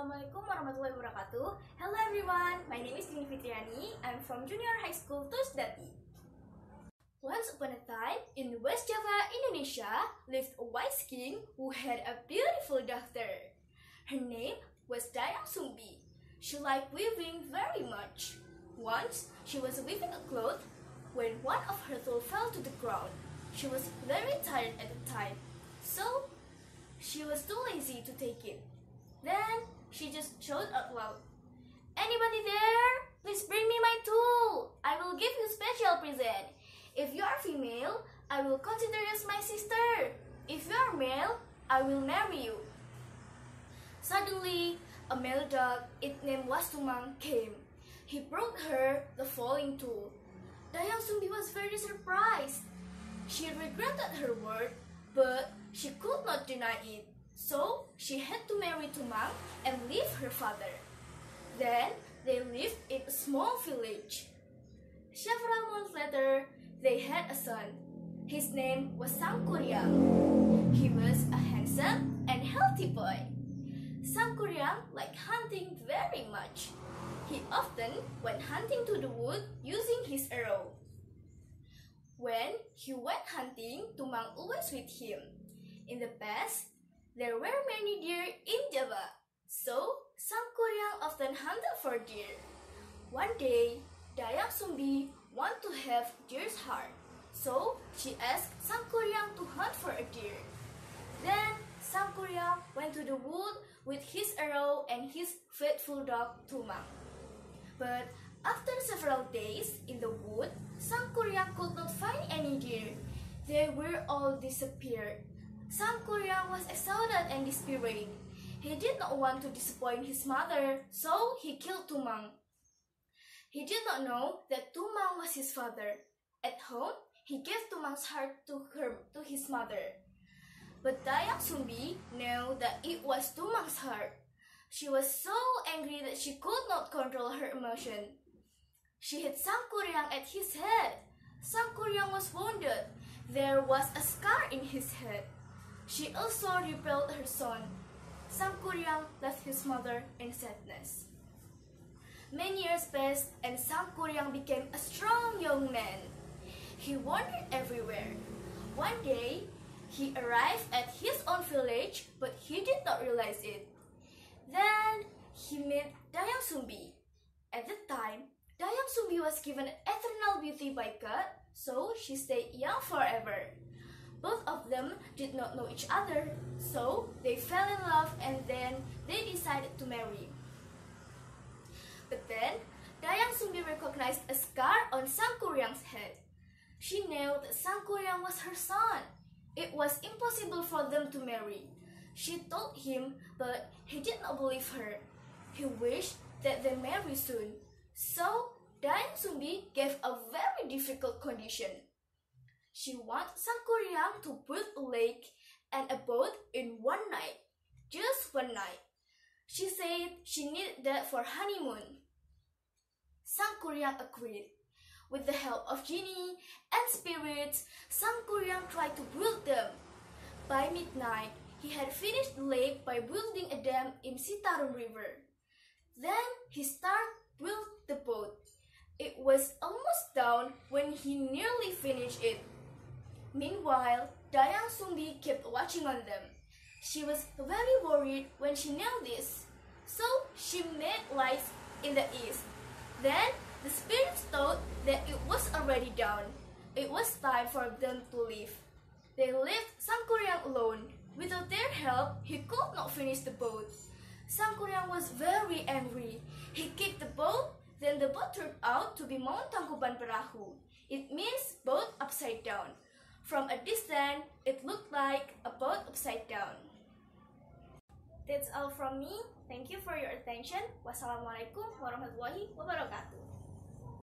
Assalamualaikum warahmatullahi wabarakatuh. Hello everyone, my name is Dini Fitriani. I'm from Junior High School to SEDATI. Once upon a time, in West Java, Indonesia, lived a wise king who had a beautiful daughter. Her name was Dyah. She liked weaving very much. Once, she was weaving a cloth when one of her tools fell to the ground. She was very tired at the time, so she was too lazy to take it. Then she just shouted out loud, "Anybody there? Please bring me my tool. I will give you a special present. If you are female, I will consider you as my sister. If you are male, I will marry you." Suddenly, a male dog, its name was Tumang, came. He brought her the falling tool. Dyah was very surprised. She regretted her word, but she could not deny it. So, she had to marry Tumang and leave her father. Then, they lived in a small village. Several months later, they had a son. His name was Sangkuriang. He was a handsome and healthy boy. Sangkuriang liked hunting very much. He often went hunting to the wood using his arrow. When he went hunting, Tumang always with him. In the past, there were many deer in Java, so Sangkuriang often hunted for deer. One day, Dyah wanted to have deer's heart, so she asked Sangkuriang to hunt for a deer. Then Sangkuriang went to the wood with his arrow and his faithful dog Tumang. But after several days in the wood, Sangkuriang could not find any deer. They were all disappeared. Sangkuriang was exhausted and desperate. He did not want to disappoint his mother, so he killed Tumang. He did not know that Tumang was his father. At home, he gave Tumang's heart to his mother. But Dyah knew that it was Tumang's heart. She was so angry that she could not control her emotion. She hit Sangkuriang at his head. Sangkuriang was wounded. There was a scar in his head. She also repelled her son. Sangkuriang left his mother in sadness. Many years passed and Sangkuriang became a strong young man. He wandered everywhere. One day, he arrived at his own village, but he did not realize it. Then, he met Dyah. At the time, Dyah was given eternal beauty by God, so she stayed young forever. Both of them did not know each other, so they fell in love and then they decided to marry. But then, Dyah recognized a scar on Sangkuriang's head. She knew that Sangkuriang was her son. It was impossible for them to marry. She told him, but he did not believe her. He wished that they marry soon. So, Dyah gave a very difficult condition. She wanted Sangkuriang to build a lake and a boat in one night. Just one night. She said she needed that for honeymoon. Sangkuriang agreed. With the help of Dini and spirits, Sangkuriang tried to build them. By midnight, he had finished the lake by building a dam in Citarum River. Then he started build the boat. It was almost down when he nearly finished it. Meanwhile, Dyah kept watching on them. She was very worried when she knew this, so she made lights in the east. Then, the spirits thought that it was already dawn. It was time for them to leave. They left Sangkuriang alone. Without their help, he could not finish the boat. Sangkuriang was very angry. He kicked the boat, then the boat turned out to be Mount Tangkuban Perahu. It means boat upside down. From a distance, it looked like a boat upside down. That's all from me. Thank you for your attention. Wassalamualaikum warahmatullahi wabarakatuh.